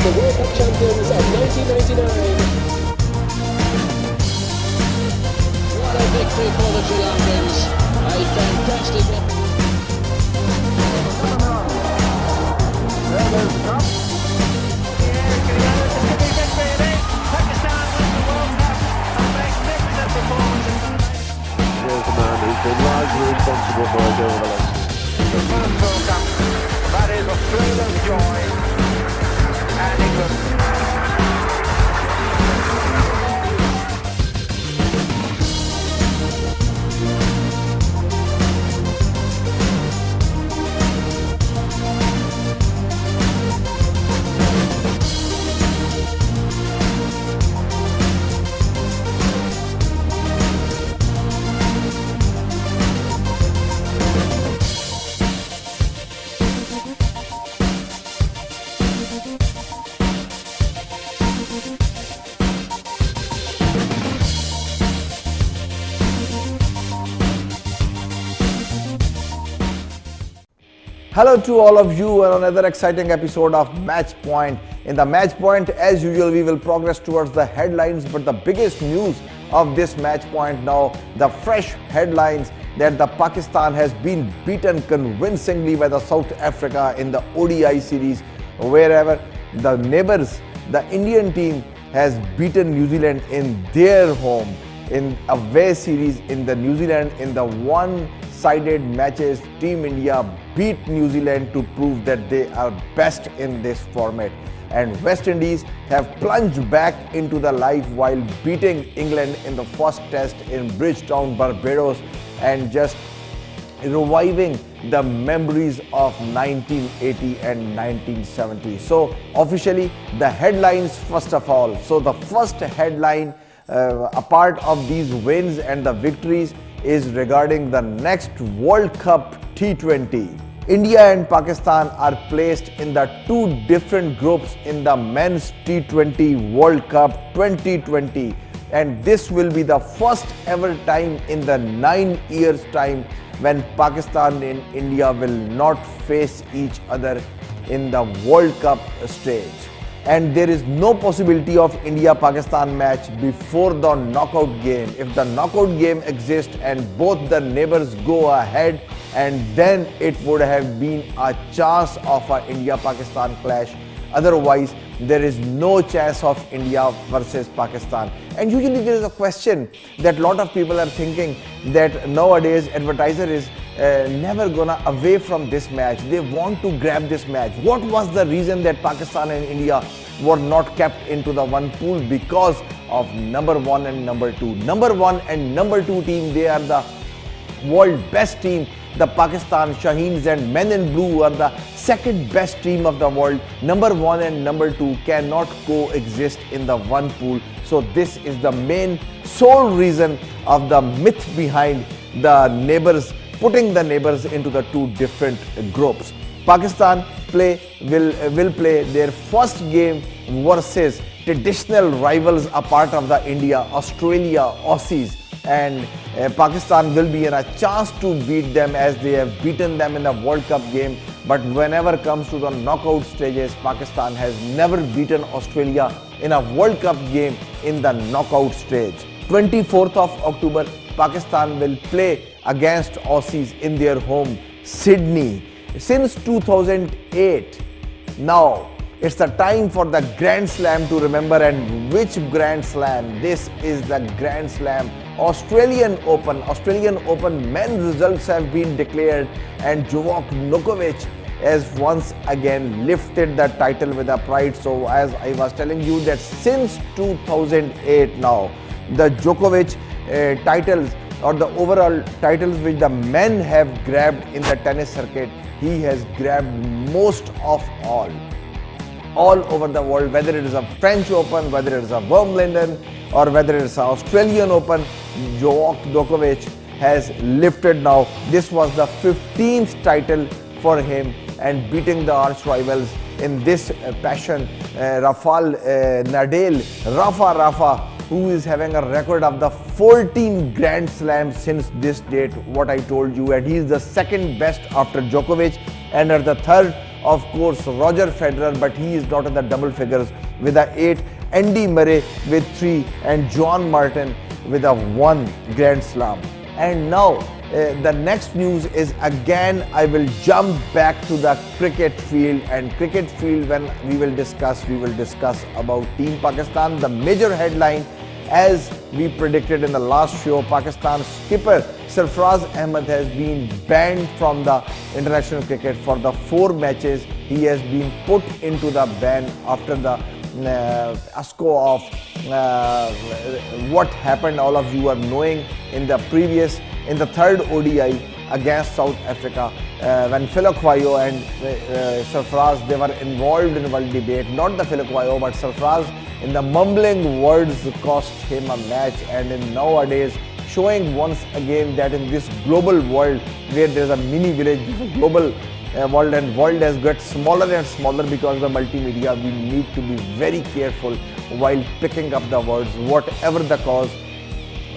the World Cup champions of 1999. What a victory for the Sri Lankans. A fantastic Pakistan win the World Cup. A magnificent performance. Here's the man who's been largely responsible for us over the last. The first World Cup. That is Australia's joy. And England. Hello to all of you and another exciting episode of Match Point. In the Match Point, as usual, we will progress towards the headlines, but the biggest news of this Match Point now, the fresh headlines that the Pakistan has been beaten convincingly by the South Africa in the ODI series, wherever the neighbors, the Indian team has beaten New Zealand in their home in away series in the New Zealand in the one-sided matches. Team India beat New Zealand to prove that they are best in this format, and West Indies have plunged back into the life while beating England in the first test in Bridgetown, Barbados, and just reviving the memories of 1980 and 1970. So officially the headlines first of all. So the first headline a part of these wins and the victories is regarding the next World Cup T20. India and Pakistan are placed in the two different groups in the men's T20 World Cup 2020, and this will be the first ever time in the 9 years time when Pakistan and India will not face each other in the World Cup stage. And there is no possibility of India-Pakistan match before the knockout game. If the knockout game exists and both the neighbors go ahead, and then it would have been a chance of an India-Pakistan clash. Otherwise, there is no chance of India versus Pakistan. And usually there is a question that a lot of people are thinking that nowadays advertiser is never gonna away from this match. They want to grab this match. What was the reason that Pakistan and India were not kept into the one pool? Because of number 1 and number 2. Number 1 and number 2 team, they are the world best team. The Pakistan Shaheens and Men in Blue are the second best team of the world. Number 1 and number 2 cannot coexist in the one pool. So this is the main sole reason of the myth behind the neighbors, putting the neighbors into the two different groups. Pakistan will play their first game versus traditional rivals, a part of the India, Australia, Aussies, and Pakistan will be in a chance to beat them as they have beaten them in the World Cup game. But whenever it comes to the knockout stages, Pakistan has never beaten Australia in a World Cup game in the knockout stage. 24th of October, Pakistan will play against Aussies in their home, Sydney. Since 2008, now it's the time for the Grand Slam to remember. And which Grand Slam? This is the Grand Slam Australian Open. Australian Open men's results have been declared, and Djokovic has once again lifted the title with a pride. So as I was telling you that since 2008 now, the Djokovic titles or the overall titles which the men have grabbed in the tennis circuit, he has grabbed most of all over the world, whether it is a French Open, whether it is a Wimbledon, or whether it is an Australian Open. Djokovic has lifted now. This was the 15th title for him, and beating the arch rivals in this passion, Rafael Nadal, Rafa, who is having a record of the 14 Grand Slams since this date, what I told you, and he is the second best after Djokovic, and at the third of course, Roger Federer, but he is not in the double figures with a 8, Andy Murray with 3, and John Martin with a 1 Grand Slam. And now the next news is, again I will jump back to the cricket field, and cricket field when we will discuss about Team Pakistan. The major headline, as we predicted in the last show, Pakistan skipper Sarfraz Ahmed has been banned from the international cricket for the 4 matches. He has been put into the ban after the fiasco of what happened. All of you are knowing in the third ODI against South Africa, when Philokwayo and Sarfraz, they were involved in world debate. Not the Philokwayo, but Sarfraz, in the mumbling words, cost him a match. And in nowadays, showing once again that in this global world where there is a mini village, this is a global world, and world has got smaller and smaller because of the multimedia. We need to be very careful while picking up the words, whatever the cause,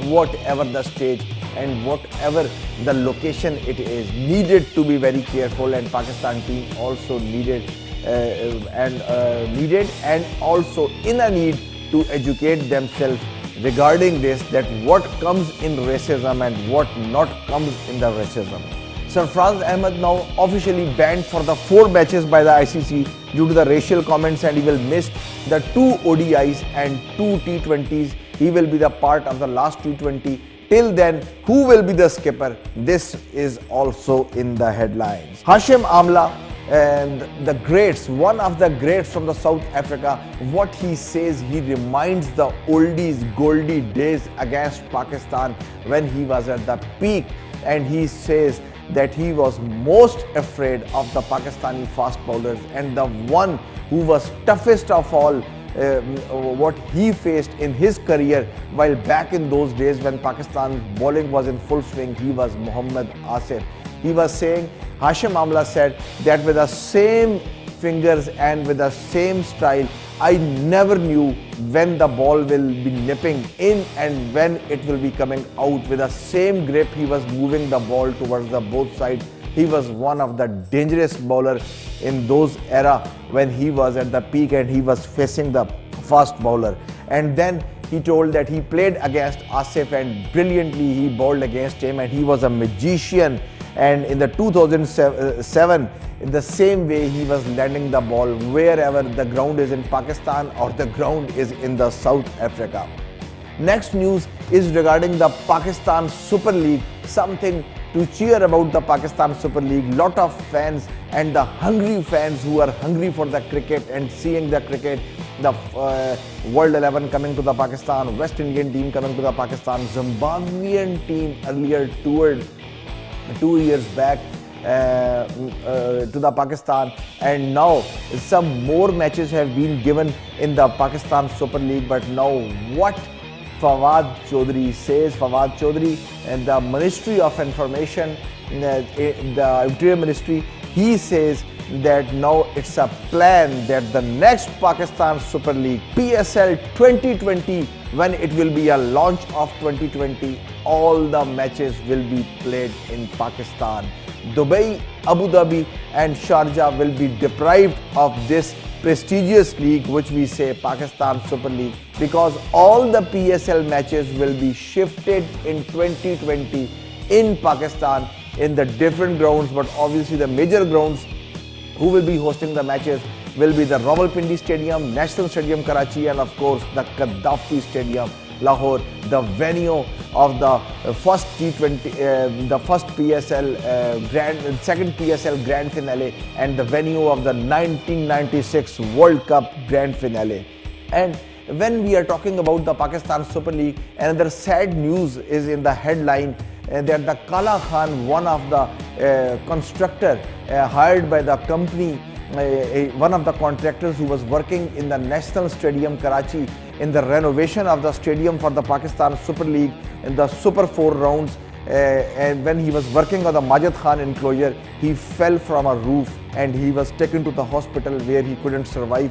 whatever the stage, and whatever the location it is. Needed to be very careful, and Pakistan team also needed and also in a need to educate themselves regarding this, that what comes in racism and what not comes in the racism. Sarfraz Ahmed now officially banned for the 4 matches by the ICC due to the racial comments, and he will miss the 2 ODIs and 2 T20s. He will be the part of the last T20. Till then, who will be the skipper? This is also in the headlines. Hashim Amla, and the greats, one of the greats from the South Africa, what he says, he reminds the oldies, goldie days against Pakistan when he was at the peak, and he says that he was most afraid of the Pakistani fast bowlers, and the one who was toughest of all, what he faced in his career while back in those days when Pakistan's bowling was in full swing, he was Mohammad Asif. He was saying, Hashim Amla said that with the same fingers and with the same style, I never knew when the ball will be nipping in and when it will be coming out. With the same grip, he was moving the ball towards the both sides. He was one of the dangerous bowlers in those era when he was at the peak and he was facing the fast bowler. And then he told that he played against Asif and brilliantly he bowled against him, and he was a magician. And in the 2007, in the same way, he was landing the ball wherever the ground is in Pakistan or the ground is in the South Africa. Next news is regarding the Pakistan Super League, something to cheer about the Pakistan Super League. Lot of fans and the hungry fans who are hungry for the cricket and seeing the cricket, the World 11 coming to the Pakistan, West Indian team coming to the Pakistan, Zimbabwean team earlier toured 2 years back to the Pakistan, and now some more matches have been given in the Pakistan Super League. But now what Fawad Chaudhry says, Fawad Chaudhry and the Ministry of Information, the Interior Ministry, he says that now it's a plan that the next Pakistan Super League, PSL 2020, when it will be a launch of 2020, all the matches will be played in Pakistan. Dubai, Abu Dhabi and Sharjah will be deprived of this prestigious league, which we say Pakistan Super League, because all the PSL matches will be shifted in 2020 in Pakistan in the different grounds. But obviously the major grounds who will be hosting the matches will be the Rawalpindi Stadium, National Stadium Karachi, and of course the Gaddafi Stadium Lahore, the venue of the first T20, the first PSL second PSL Grand Finale, and the venue of the 1996 World Cup Grand Finale. And when we are talking about the Pakistan Super League, another sad news is in the headline that the Kala Khan, one of the constructor hired by the company, one of the contractors who was working in the National Stadium Karachi in the renovation of the stadium for the Pakistan Super League in the Super 4 rounds, and when he was working on the Majid Khan enclosure, he fell from a roof and he was taken to the hospital where he couldn't survive.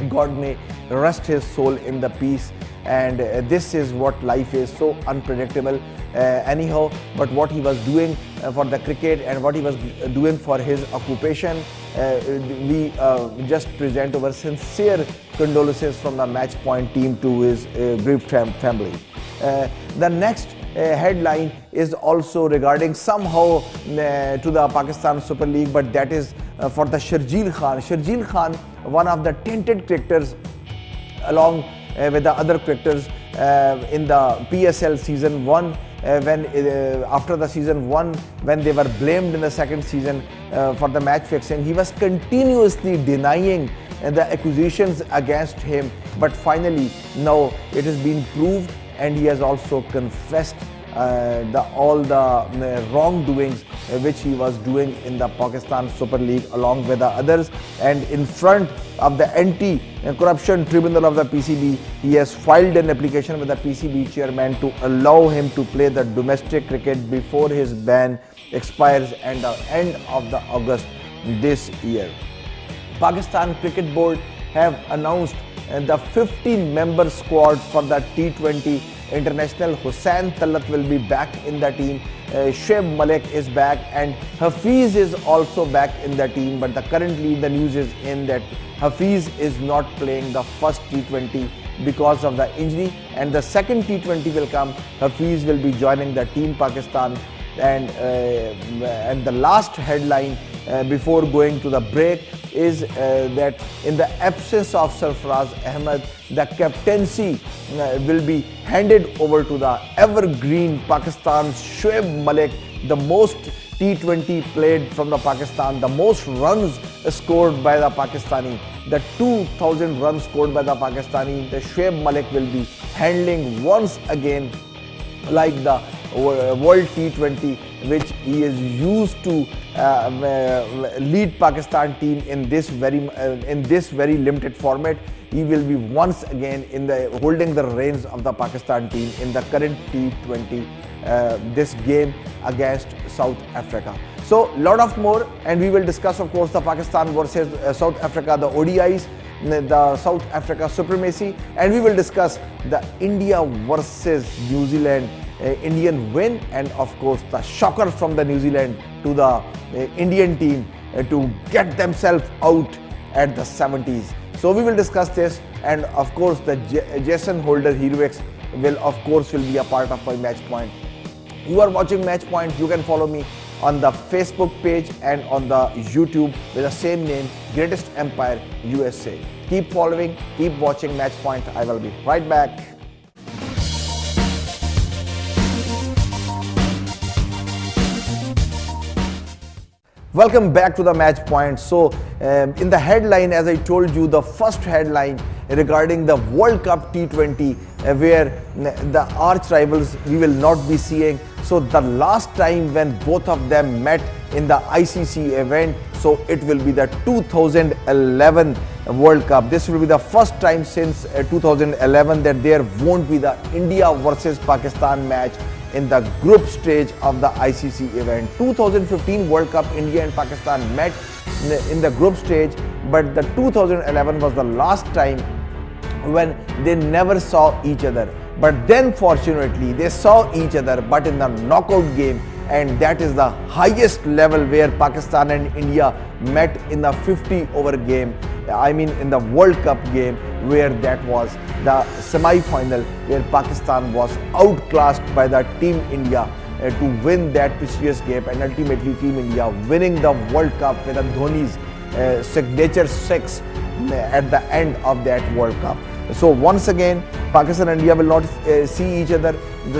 God may rest his soul in the peace. and this is what life is, so unpredictable. Anyhow, but what he was doing for the cricket and what he was doing for his occupation, we just present our sincere condolences from the Match Point team to his grieved family. The next headline is also regarding somehow to the Pakistan Super League, but that is for the Sharjeel Khan. Sharjeel Khan, one of the tainted cricketers along with the other cricketers in the PSL season 1, when after the season 1, when they were blamed in the second season for the match fixing, he was continuously denying the accusations against him, but finally now it has been proved and he has also confessed all the wrongdoings which he was doing in the Pakistan Super League along with the others. And in front of the anti-corruption tribunal of the PCB, he has filed an application with the PCB chairman to allow him to play the domestic cricket before his ban expires at the end of the August this year. Pakistan Cricket Board have announced the 15-member squad for the T20 International. Hussain Tallat will be back in the team. Shoaib Malik is back and Hafiz is also back in the team. But currently the news is in that Hafiz is not playing the first T20 because of the injury, and the second T20 will come. Hafiz will be joining the team Pakistan. And the last headline before going to the break is that in the absence of Sarfaraz Ahmed, the captaincy will be handed over to the evergreen Pakistan's Shoaib Malik, the most T20 played from the Pakistan, the most runs scored by the Pakistani, the 2000 runs scored by the Pakistani. The Shoaib Malik will be handling once again like the World T20, which he is used to lead Pakistan team in this very limited format. He will be once again holding the reins of the Pakistan team in the current T20 this game against South Africa. So lot of more, and we will discuss of course the Pakistan versus South Africa, the ODIs, the South Africa supremacy, and we will discuss the India versus New Zealand Indian win, and of course the shocker from the New Zealand to the Indian team to get themselves out at the 70s. So we will discuss this, and of course the Jason Holder heroics will be a part of my Match Point. You are watching Match Point. You can follow me on the Facebook page and on the YouTube with the same name, Greatest Empire USA. Keep following, keep watching Match Point. I will be right back. Welcome back to the Match Point. So in the headline, as I told you, the first headline regarding the World Cup T20 where the arch rivals we will not be seeing. So the last time when both of them met in the ICC event, so it will be the 2011 World Cup. This will be the first time since 2011 that there won't be the India versus Pakistan match in the group stage of the ICC event. 2015 World Cup, India and Pakistan met in the group stage, but the 2011 was the last time when they never saw each other. But then fortunately they saw each other, but in the knockout game, and that is the highest level where Pakistan and India met in the 50 over game. I mean in the World Cup game, where that was the semi-final, where Pakistan was outclassed by the Team India to win that precious game, and ultimately Team India winning the World Cup with a Dhoni's signature 6 at the end of that World Cup. So once again, Pakistan and India will not see each other.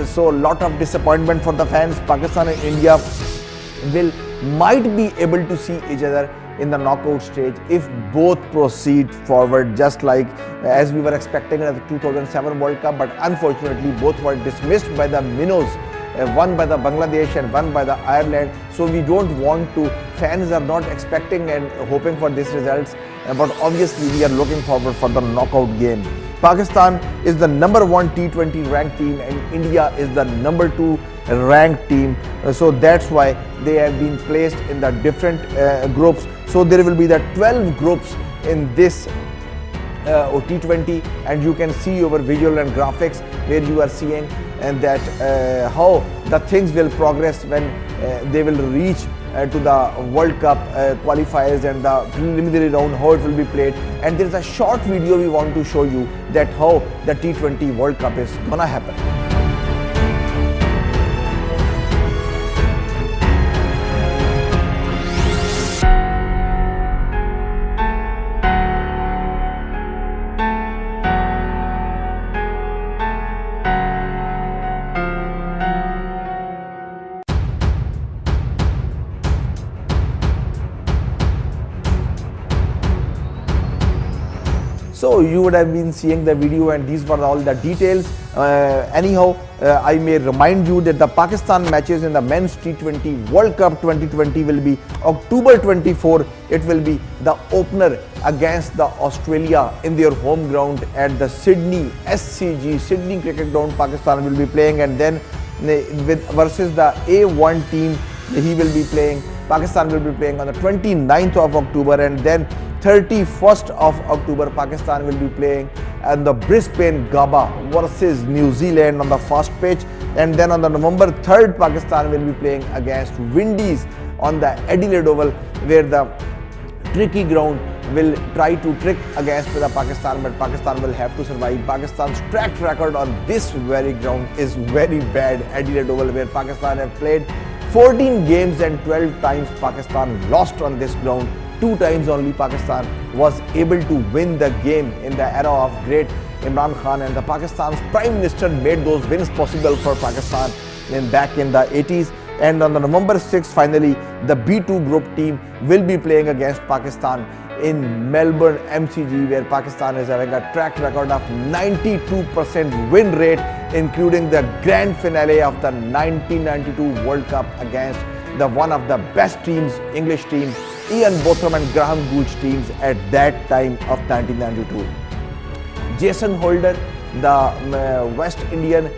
So a lot of disappointment for the fans. Pakistan and India might be able to see each other in the knockout stage if both proceed forward, just like as we were expecting in the 2007 World Cup. But unfortunately, both were dismissed by the minnows, one by the Bangladesh and one by the Ireland. So we don't want to, fans are not expecting and hoping for these results, but obviously we are looking forward for the knockout game. Pakistan is the number 1 T20 ranked team and India is the number 2 ranked team. So that's why they have been placed in the different groups. So there will be the 12 groups in this or T20, and you can see over visual and graphics where you are seeing and that how the things will progress when they will reach to the World Cup qualifiers and the preliminary round, how it will be played. And there is a short video we want to show you that how the T20 World Cup is gonna happen. So you would have been seeing the video and these were all the details. Anyhow, I may remind you that the Pakistan matches in the Men's T20 World Cup 2020 will be October 24. It will be the opener against the Australia in their home ground at the Sydney SCG, Sydney Cricket Ground. Pakistan will be playing, and then versus the A1 team he will be playing. Pakistan will be playing on the 29th of October, and then 31st of October Pakistan will be playing at the Brisbane Gabba versus New Zealand on the first pitch, and then on the November 3rd Pakistan will be playing against Windies on the Adelaide Oval, where the tricky ground will try to trick against the Pakistan, but Pakistan will have to survive. Pakistan's track record on this very ground is very bad. Adelaide Oval, where Pakistan have played 14 games and 12 times Pakistan lost on this ground. 2 times only Pakistan was able to win the game in the era of great ADNAN Khan, and the Pakistan's Prime Minister made those wins possible for Pakistan back in the 80s. And on the November 6th, finally, the B2 group team will be playing against Pakistan in Melbourne MCG, where Pakistan is having a track record of 92% win rate, including the grand finale of the 1992 World Cup against the one of the best teams, English teams, Ian Botham and Graham Gooch teams at that time of 1992. Jason Holder, the West Indian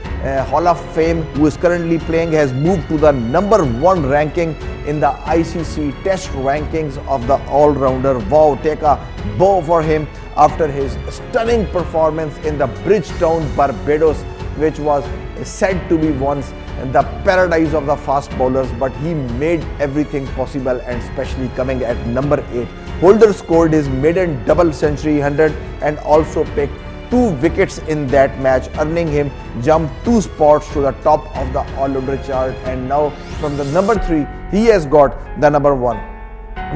Hall of Fame, who is currently playing, has moved to the number 1 ranking in the ICC Test rankings of the all-rounder. Wow, take a bow for him after his stunning performance in the Bridgetown, Barbados, which was said to be once the paradise of the fast bowlers, but he made everything possible, and especially coming at number 8. Holder scored his maiden double century 100 and also picked 2 wickets in that match, earning him jump 2 spots to the top of the all-rounder chart, and now from the number 3 he has got the number 1.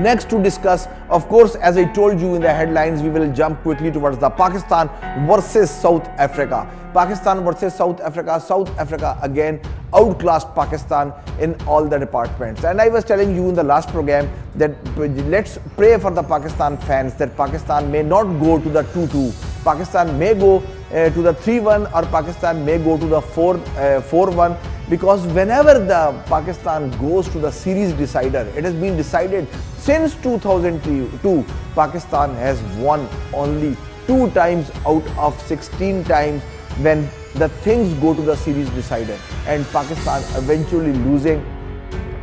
Next to discuss, of course, as I told you in the headlines, we will jump quickly towards the Pakistan versus South Africa. Pakistan versus South Africa. South Africa again outclassed Pakistan in all the departments. And I was telling you in the last program that let's pray for the Pakistan fans that Pakistan may not go to the 2-2. Pakistan may go to the 3-1, or Pakistan may go to the 4-1. Because whenever the Pakistan goes to the series decider, it has been decided since 2002, Pakistan has won only 2 times out of 16 times when the things go to the series decider, and Pakistan eventually losing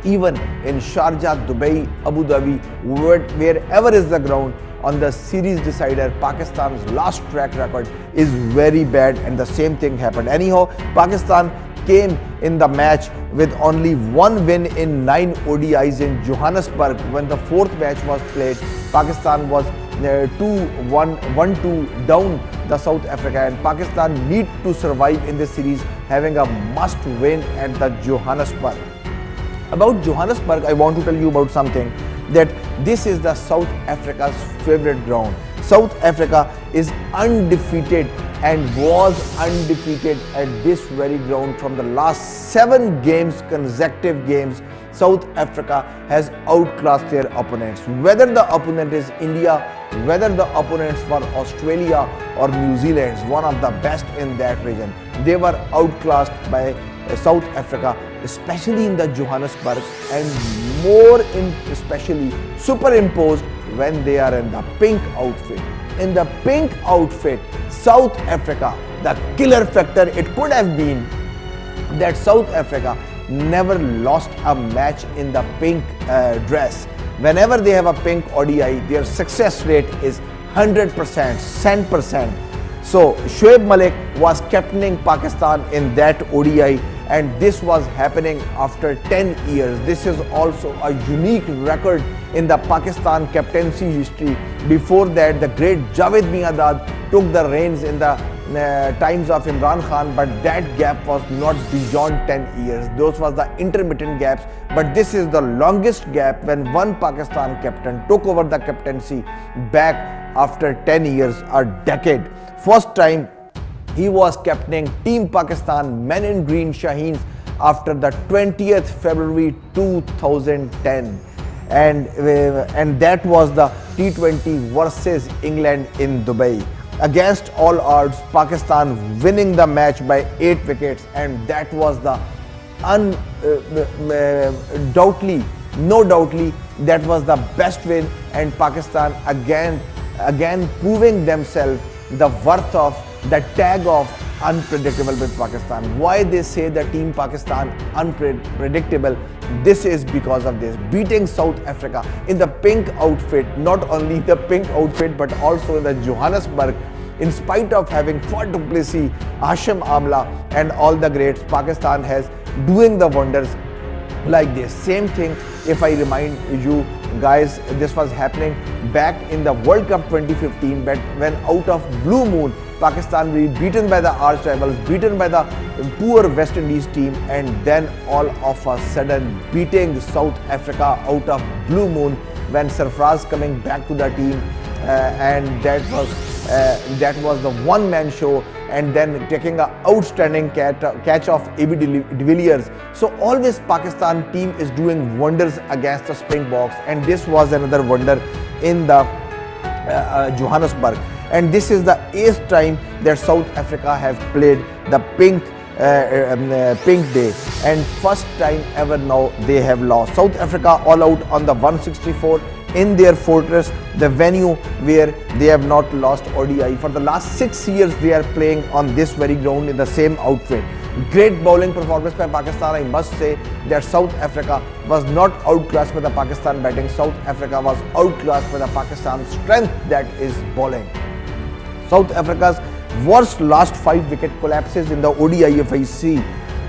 even in Sharjah, Dubai, Abu Dhabi, wherever is the ground on the series decider. Pakistan's last track record is very bad, and the same thing happened. Anyhow, Pakistan came in the match with only 1 win in 9 ODIs in Johannesburg. When the 4th match was played, Pakistan was 1-2 down the South Africa, and Pakistan need to survive in this series, having a must win at the Johannesburg. About Johannesburg, I want to tell you about something, that this is the South Africa's favorite ground. South Africa is undefeated and was undefeated at this very ground from the last 7 games, consecutive games. South Africa has outclassed their opponents. Whether the opponent is India, whether the opponents were Australia or New Zealand, one of the best in that region, they were outclassed by South Africa, especially in the Johannesburg, and more especially superimposed when they are in the pink outfit. In the pink outfit, South Africa, the killer factor, it could have been that South Africa never lost a match in the pink dress. Whenever they have a pink ODI, their success rate is 100%, 100%. So Shoaib Malik was captaining Pakistan in that ODI, and this was happening after 10 years. This is also a unique record in the Pakistan captaincy history. Before that, the great Javed Miandad took the reins in the times of Imran Khan, but that gap was not beyond 10 years. Those was the intermittent gaps, but this is the longest gap when one Pakistan captain took over the captaincy back after 10 years, a decade. First time he was captaining Team Pakistan Men in Green Shaheens after the 20th February 2010. And that was the T20 versus England in Dubai. Against all odds, Pakistan winning the match by 8 wickets, and that was the no doubtly that was the best win, and Pakistan again proving themselves the worth of the tag of unpredictable with Pakistan. Why they say the team Pakistan unpredictable? This is because of this. Beating South Africa in the pink outfit, not only the pink outfit but also in the Johannesburg, in spite of having Fort du Plessis, Hashim Amla and all the greats, Pakistan has doing the wonders like this. Same thing, if I remind you guys, this was happening back in the World Cup 2015, but when out of blue moon Pakistan will be beaten by the arch rivals, beaten by the poor West Indies team, and then all of a sudden beating South Africa out of blue moon when Sarfraz coming back to the team, and that was the one-man show, and then taking an outstanding catch of AB de Villiers. So always Pakistan team is doing wonders against the Springboks, and this was another wonder in the Johannesburg. And this is the 8th time that South Africa have played the pink day, and first time ever now they have lost. South Africa all out on the 164 in their fortress, the venue where they have not lost ODI. For the last 6 years they are playing on this very ground in the same outfit. Great bowling performance by Pakistan. I must say that South Africa was not outclassed by the Pakistan batting. South Africa was outclassed by the Pakistan strength, that is bowling. South Africa's worst last 5 wicket collapses in the ODI, if I see,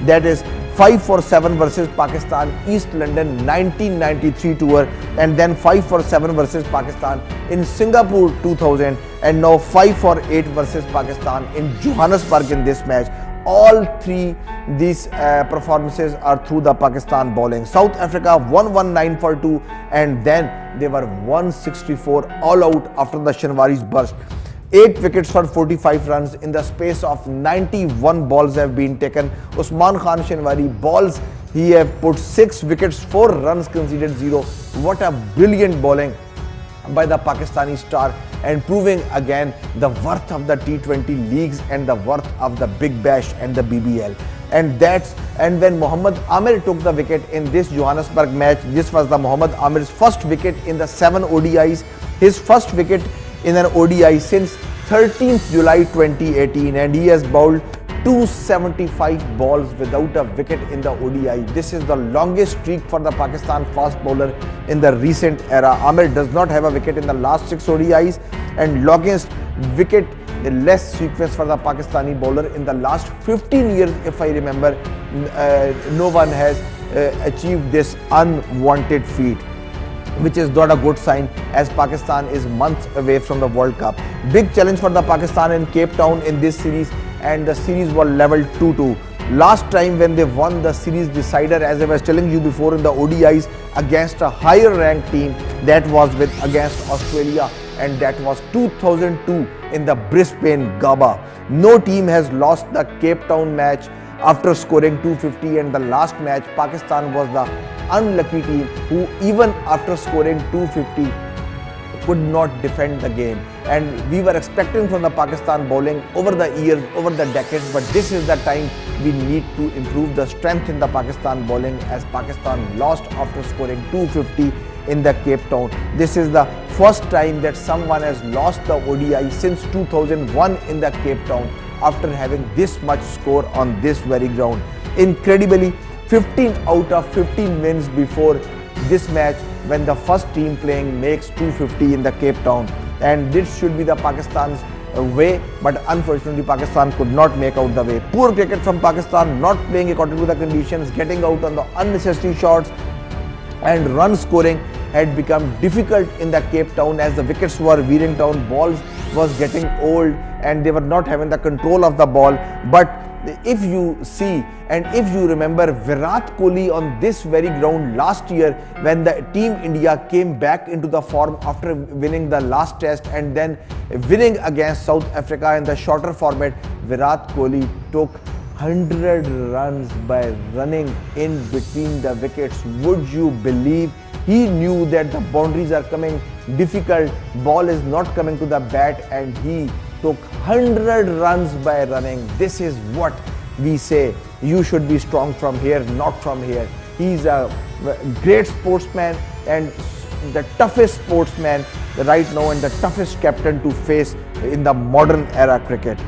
that is 5 for 7 versus Pakistan East London 1993 tour, and then 5 for 7 versus Pakistan in Singapore 2000, and now 5 for 8 versus Pakistan in Johannesburg in this match. All three these performances are through the Pakistan bowling. South Africa 119 for 2, and then they were 164 all out after the Shinwari's burst. 8 wickets for 45 runs in the space of 91 balls have been taken. Usman Khan Shinwari balls, he have put 6 wickets, 4 runs conceded, 0. What a brilliant bowling by the Pakistani star, and proving again the worth of the T20 leagues and the worth of the Big Bash and the BBL. And when Mohammad Amir took the wicket in this Johannesburg match, this was the Mohammad Amir's first wicket in the 7 ODIs, his first wicket in an ODI since 13th July 2018, and he has bowled 275 balls without a wicket in the ODI. This is the longest streak for the Pakistan fast bowler in the recent era. Amir does not have a wicket in the last 6 ODIs, and longest wicket less sequence for the Pakistani bowler in the last 15 years, if I remember. No one has achieved this unwanted feat, which is not a good sign, as Pakistan is months away from the World Cup. Big challenge for the Pakistan in Cape Town in this series, and the series was level 2-2. Last time when they won the series decider, as I was telling you before, in the ODIs against a higher ranked team, that was against Australia, and that was 2002 in the Brisbane Gabba. No team has lost the Cape Town match after scoring 250, and the last match Pakistan was the unlucky team who even after scoring 250 could not defend the game. And we were expecting from the Pakistan bowling over the years, over the decades, but this is the time we need to improve the strength in the Pakistan bowling, as Pakistan lost after scoring 250 in the Cape Town. This is the first time that someone has lost the ODI since 2001 in the Cape Town after having this much score on this very ground. Incredibly, 15 out of 15 wins before this match, when the first team playing makes 250 in the Cape Town. and this should be the Pakistan's way, but unfortunately Pakistan could not make out the way. Poor cricket from Pakistan, not playing according to the conditions, getting out on the unnecessary shots, and run scoring had become difficult in the Cape Town as the wickets were wearing down, balls was getting old and they were not having the control of the ball. But if you see and if you remember Virat Kohli on this very ground last year when the team India came back into the form after winning the last test and then winning against South Africa in the shorter format, Virat Kohli took 100 runs by running in between the wickets. Would you believe? He knew that the boundaries are coming difficult, ball is not coming to the bat, and he took 100 runs by running. This is what we say. You should be strong from here, not from here. He's a great sportsman and the toughest sportsman right now and the toughest captain to face in the modern era cricket.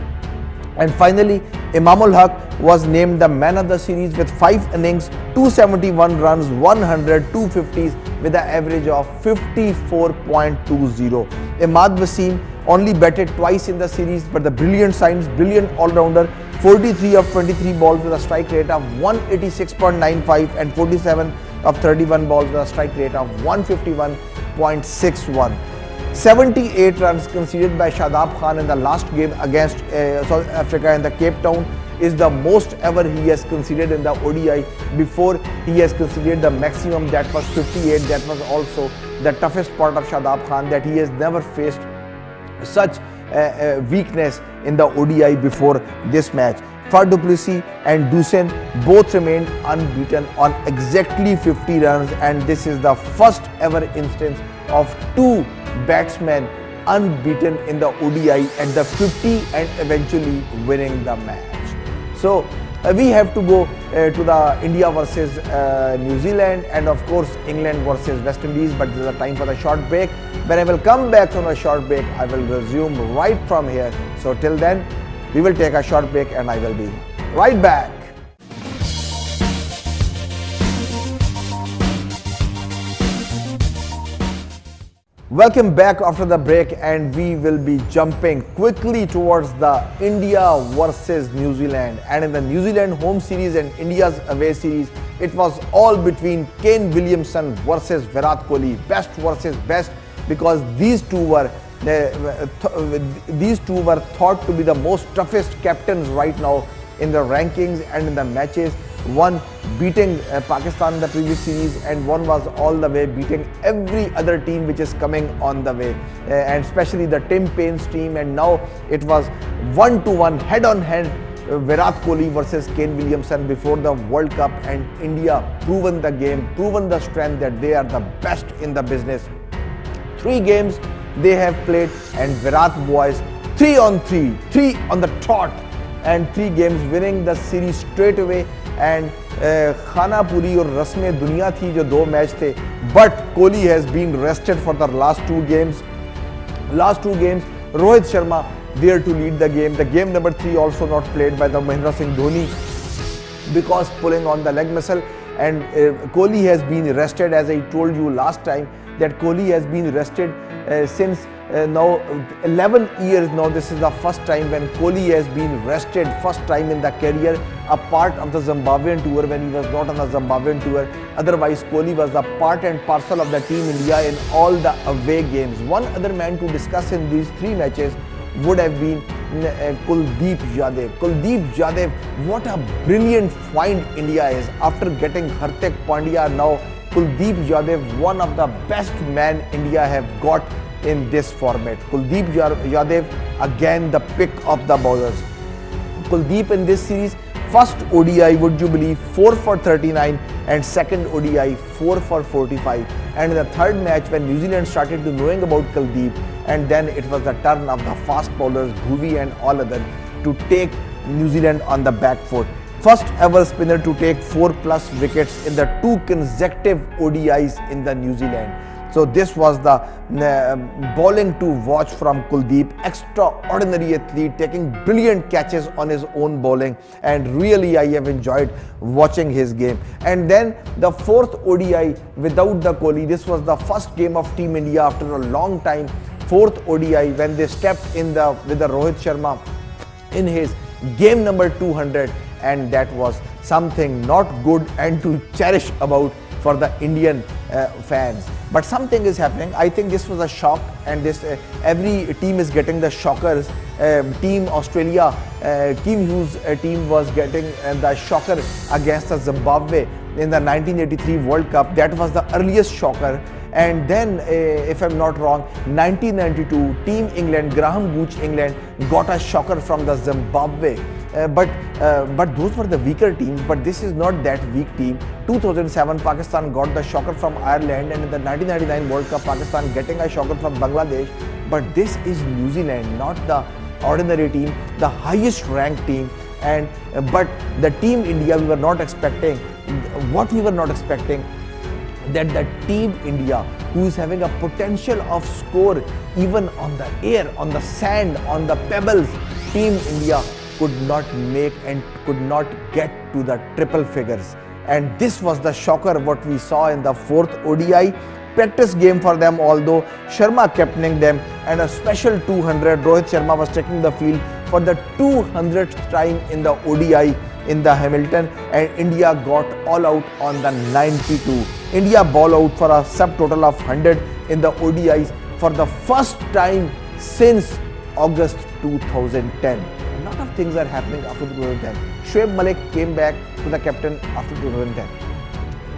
And finally, Imamul Haq was named the man of the series with 5 innings, 271 runs, 100, 250s with an average of 54.20. Imad Wasim only batted twice in the series, but the brilliant signs, brilliant all-rounder, 43 of 23 balls with a strike rate of 186.95 and 47 of 31 balls with a strike rate of 151.61. 78 runs conceded by Shadab Khan in the last game against South Africa in the Cape Town is the most ever he has conceded in the ODI. Before, he has conceded the maximum, that was 58. That was also the toughest part of Shadab Khan, that he has never faced such weakness in the ODI before this match. Far du Plessis and Dusen both remained unbeaten on exactly 50 runs, and this is the first ever instance of 2 batsmen unbeaten in the ODI at the 50 and eventually winning the match. So we have to go to the India versus New Zealand and of course England versus West Indies, but this is a time for the short break. When I will come back from a short break, I will resume right from here. So till then, we will take a short break and I will be right back. Welcome back after the break, and we will be jumping quickly towards the India versus New Zealand. And in the New Zealand home series and India's away series, it was all between Kane Williamson versus Virat Kohli, best versus best, because these two were thought to be the most toughest captains right now in the rankings and in the matches. One beating Pakistan in the previous series, and one was all the way beating every other team which is coming on the way, and especially the Tim Paine's team. And now it was 1-1 head-on-head Virat Kohli versus Kane Williamson before the World Cup, and India proven the game, proven the strength that they are the best in the business. 3 games they have played, and Virat boys 3 on 3, 3 on the trot, and 3 games winning the series straight away. And खाना पूरी और रस्में दुनिया थी जो 2 match थे, but Kohli has been rested for the last 2 games. Rohit Sharma there to lead the game. The game number 3 also not played by the Mahendra Singh Dhoni because pulling on the leg muscle. And Kohli has been rested, as I told you last time, that Kohli has been rested since now 11 years now. This is the first time when Kohli has been rested, first time in the career, a part of the Zimbabwean tour when he was not on the Zimbabwean tour. Otherwise, Kohli was the part and parcel of the team India in all the away games. One other man to discuss in these 3 matches would have been Kuldeep Yadav. Kuldeep Yadav, what a brilliant find India is after getting Hardik Pandya. Now Kuldeep Yadav, one of the best men India have got in this format. Kuldeep Yadav, again the pick of the bowlers. Kuldeep in this series, first ODI, would you believe, 4 for 39, and second ODI 4 for 45. And in the third match, when New Zealand started to knowing about Kuldeep, and then it was the turn of the fast bowlers, Bhuvi and all other, to take New Zealand on the back foot. First ever spinner to take 4+ wickets in the 2 consecutive ODIs in the New Zealand. So this was the bowling to watch from Kuldeep. Extraordinary athlete, taking brilliant catches on his own bowling, and really I have enjoyed watching his game. And then the 4th ODI without the Kohli. This was the first game of Team India after a long time. fourth ODI when they stepped in with the Rohit Sharma in his game number 200, and that was something not good and to cherish about for the Indian fans. But something is happening. I think this was a shock, and this every team is getting the shockers. Team Australia, Kim Hughes' team was getting the shocker against the Zimbabwe in the 1983 World Cup. That was the earliest shocker. And then, if I'm not wrong, 1992, Team England, Graham Gooch England, got a shocker from the Zimbabwe. But those were the weaker teams. But this is not that weak team. 2007, Pakistan got the shocker from Ireland, and in the 1999 World Cup, Pakistan getting a shocker from Bangladesh. But this is New Zealand, not the ordinary team, the highest ranked team. And but the Team India, we were not expecting. What we were not expecting, that the Team India, who is having a potential of score even on the air, on the sand, on the pebbles, Team India could not make and could not get to the triple figures. And this was the shocker what we saw in the fourth ODI. Practice game for them, although Sharma captaining them, and a special 200. Rohit Sharma was taking the field for the 200th time in the ODI in the Hamilton, and India got all out on the 92. India ball out for a subtotal of 100 in the ODIs for the first time since August 2010. A lot of things are happening after 2010. Shoaib Malik came back to the captain after 2010.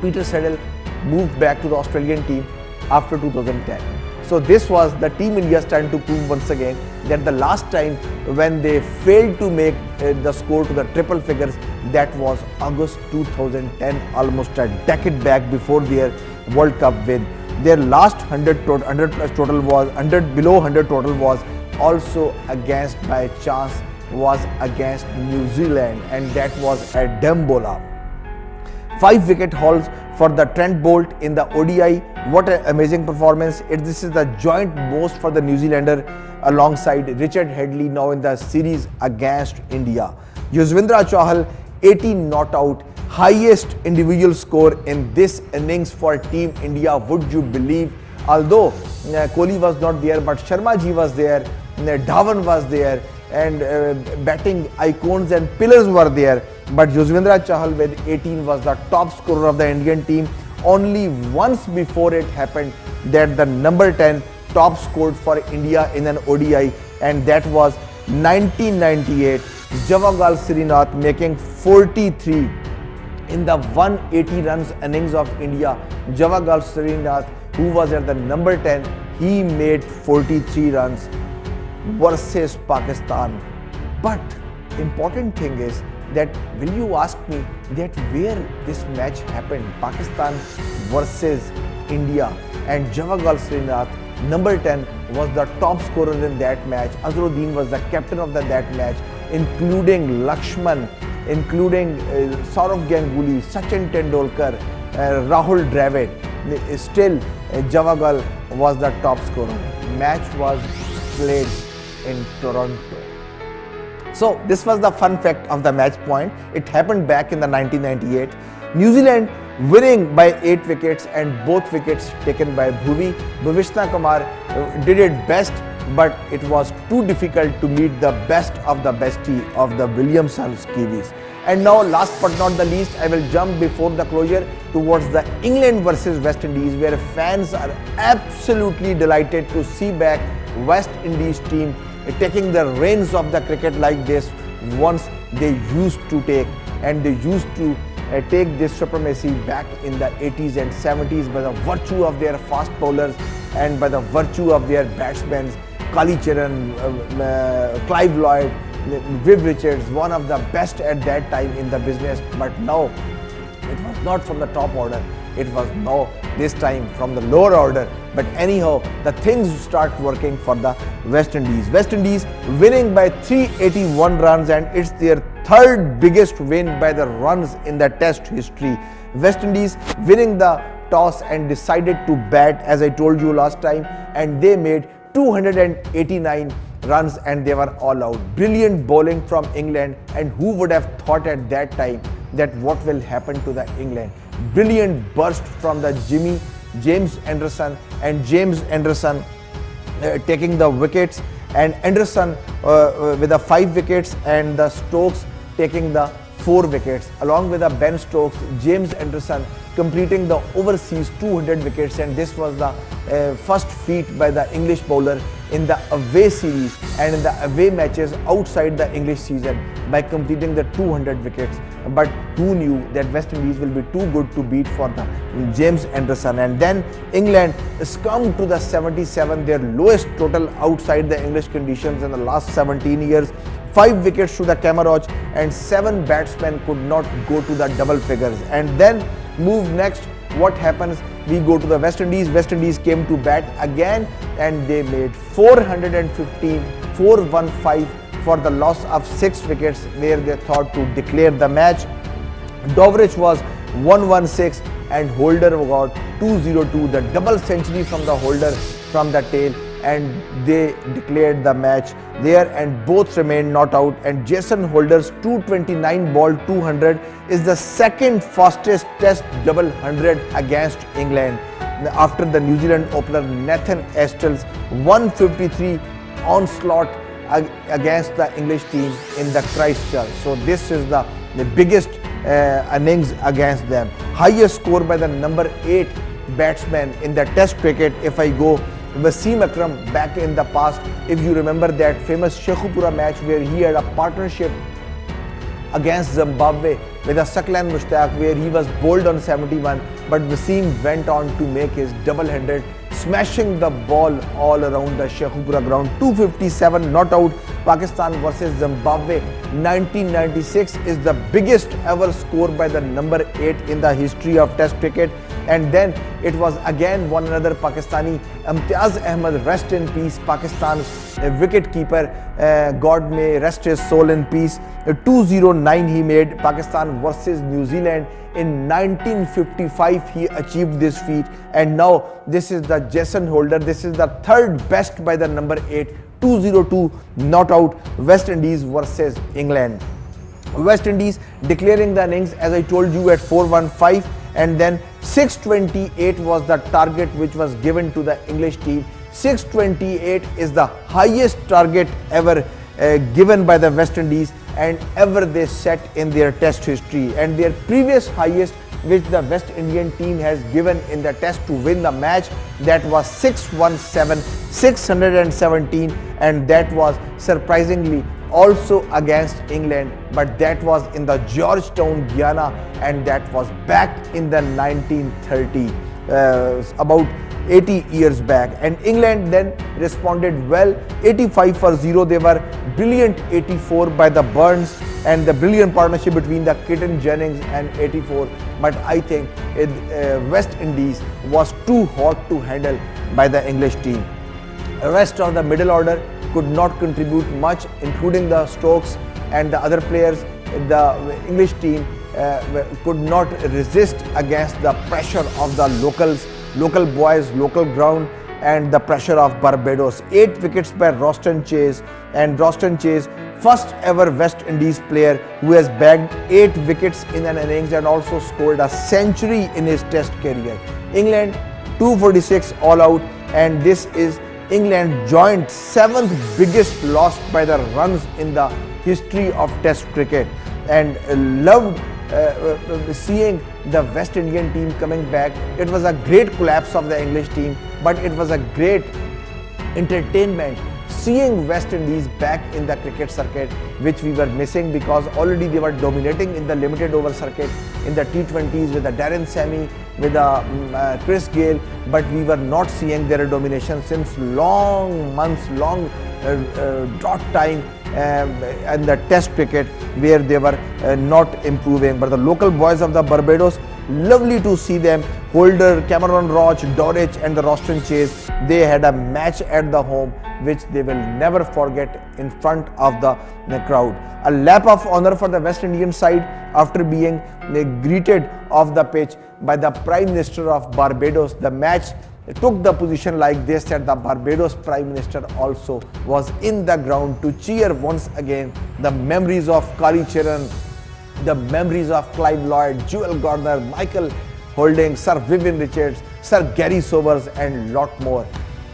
Peter Seidel moved back to the Australian team after 2010. So this was the Team India's time to prove once again that the last time when they failed to make the score to the triple figures, that was August 2010, almost a decade back before their World Cup win. Their last 100 plus total was 100 below 100 total was also against by chance was against New Zealand, and that was at Dambola. 5 wicket hauls for the Trent Bolt in the ODI. What an amazing performance. This is the joint most for the New Zealander alongside Richard Headley now in the series against India. Yuzvendra Chahal, 18 not out, highest individual score in this innings for Team India, would you believe? Although Kohli was not there, but Sharma ji was there, Dhawan was there, and batting icons and pillars were there. But Yuzvendra Chahal with 18 was the top scorer of the Indian team. Only once before it happened that the number 10 top scored for India in an ODI, and that was 1998. Javagal Srinath making 43 in the 180 runs innings of India. Javagal Srinath, who was at the number 10, he made 43 runs versus Pakistan. But important thing is that, will you ask me that where this match happened? Pakistan versus India, and Javagal Srinath, number 10, was the top scorer in that match. Azharuddin was the captain of that match, including Lakshman, including Saurav Ganguly, Sachin Tendulkar, Rahul Dravid. Still, Javagal was the top scorer. Match was played in Toronto. So this was the fun fact of the match point. It happened back in the 1998. New Zealand winning by 8 wickets, and both wickets taken by Bhuvi. Bhuvishna Kumar did it best, but it was too difficult to meet the best of the bestie of the Williamson's Kiwis. And now, last but not the least, I will jump before the closure towards the England versus West Indies, where fans are absolutely delighted to see back West Indies team taking the reins of the cricket like this once they used to take, and they used to take this supremacy back in the 80s and 70s by the virtue of their fast bowlers and by the virtue of their batsmen, Kali Chiran, Clive Lloyd, Viv Richards, one of the best at that time in the business. But now it was not from the top order, it was now this time from the lower order. But anyhow, the things start working for the West Indies. West Indies winning by 381 runs, and it's their third biggest win by the runs in the Test history. West Indies winning the toss and decided to bat, as I told you last time, and they made 289 runs and they were all out. Brilliant bowling from England, and who would have thought at that time that what will happen to the England? Brilliant burst from the James Anderson, and James Anderson taking the wickets, and Anderson with the 5 wickets, and the Stokes taking the 4 wickets, along with the Ben Stokes, James Anderson completing the overseas 200 wickets, and this was the first feat by the English bowler in the away series and in the away matches outside the English season by completing the 200 wickets. But who knew that West Indies will be too good to beat for the James Anderson. And then England succumbed to the 77, their lowest total outside the English conditions in the last 17 years. 5 wickets to the Cameron, and 7 batsmen could not go to the double figures. And then move next, what happens? We go to the West Indies. West Indies came to bat again, and they made 415 for the loss of 6 wickets, where they thought to declare the match. Doveridge was 116 and Holder got 202, the double century from the Holder from the tail, and they declared the match there, and both remained not out. And Jason Holder's 229 ball 200 is the second fastest test double 100 against England, after the New Zealand opener Nathan Estell's 153 onslaught against the English team in the Christchurch. So this is the biggest innings against them. Highest score by the number 8 batsman in the test cricket. If I go Wasim Akram back in the past, if you remember that famous Sheikhupura match where he had a partnership against Zimbabwe with a Saklan Mushtaq, where he was bowled on 71, but Wasim went on to make his double-handed, smashing the ball all around the Sheikhupura ground. 257 not out. Pakistan versus Zimbabwe 1996 is the biggest ever score by the number 8 in the history of test cricket. And then it was again one another Pakistani, Imtiaz Ahmed, rest in peace, Pakistan's wicket keeper, God may rest his soul in peace. 209 he made. Pakistan versus New Zealand in 1955 he achieved this feat, and now this is the Jason Holder. This is the third best by the number 8. 202 not out. West Indies versus England. West Indies declaring the innings, as I told you, at 415, and then 628 was the target which was given to the English team. 628 is the highest target ever given by the West Indies and ever they set in their test history, and their previous highest which the West Indian team has given in the test to win the match, that was 617, and that was surprisingly also against England, but that was in the Georgetown, Guyana, and that was back in the 1930, about 80 years back. And England then responded well, 85 for 0. They were brilliant 84 by the Burns, and the brilliant partnership between the Kitten Jennings and 84. But I think West Indies was too hot to handle by the English team. The rest of the middle order could not contribute much, including the Stokes and the other players. The English team could not resist against the pressure of the local boys, local ground, and the pressure of Barbados. 8 wickets by Roston Chase, and Roston Chase, first ever West Indies player who has bagged 8 wickets in an innings and also scored a century in his test career. England 246 all out, and this is England joint 7th biggest loss by the runs in the history of test cricket, and loved seeing the West Indian team coming back. It was a great collapse of the English team, but it was a great entertainment seeing West Indies back in the cricket circuit, which we were missing because already they were dominating in the limited over circuit in the T20s with the Darren Sammy, with the Chris Gale, but we were not seeing their domination since long months, long drought time and the test cricket where they were not improving. But the local boys of the Barbados, lovely to see them. Holder, Cameron Roach, Dorich and the Roston Chase, they had a match at the home which they will never forget in front of the crowd. A lap of honor for the West Indian side after being greeted off the pitch by the Prime Minister of Barbados. The match took the position like this, that the Barbados Prime Minister also was in the ground to cheer once again the memories of Kari Chiran, the memories of Clive Lloyd, Jewel Gardner, Michael Holding, Sir Vivian Richards, Sir Gary Sobers and lot more.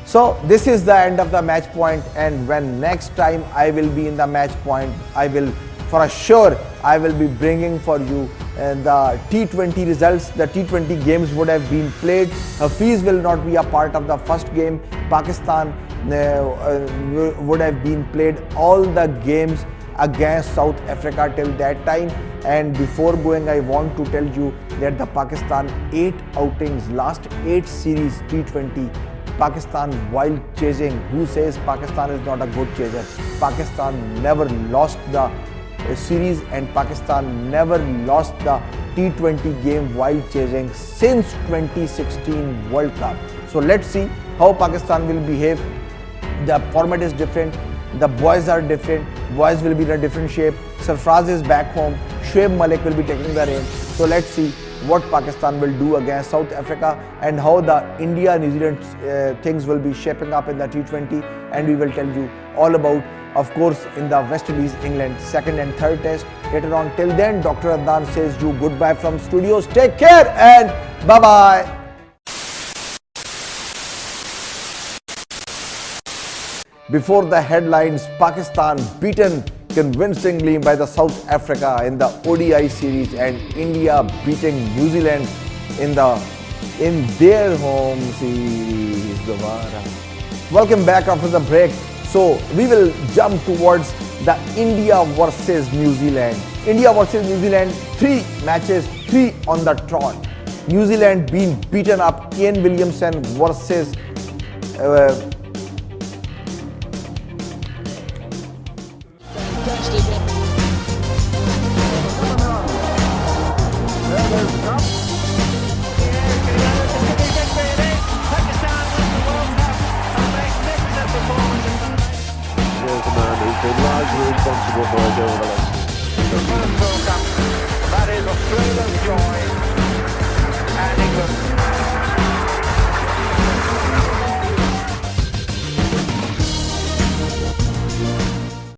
So this is the end of the match point, and when next time I will be in the match point, I will for sure I will be bringing for you the T20 results. The T20 games would have been played. Hafiz will not be a part of the first game. Pakistan would have been played all the games against South Africa till that time. And before going, I want to tell you that the Pakistan 8 outings, last 8 series T20, Pakistan while chasing. Who says Pakistan is not a good chaser? Pakistan never lost the series, and Pakistan never lost the T20 game while chasing since 2016 World Cup. So let's see how Pakistan will behave. The format is different. The boys are different. Boys will be in a different shape. Sarfraz is back home. Shoaib Malik will be taking the reins. So let's see what Pakistan will do against South Africa and how the India-New Zealand things will be shaping up in the T20, and we will tell you all about, of course, in the West Indies-England second and third test later on. Till then, Dr. ADNAN says you goodbye from studios. Take care and bye-bye. Before the headlines, Pakistan beaten convincingly by the South Africa in the ODI series, and India beating New Zealand in their home series. Welcome back after the break. So we will jump towards the India versus New Zealand. India versus New Zealand, 3 matches, 3 on the trot. New Zealand being beaten up. Ian Williamson versus Here's the man who's been largely responsible for his overall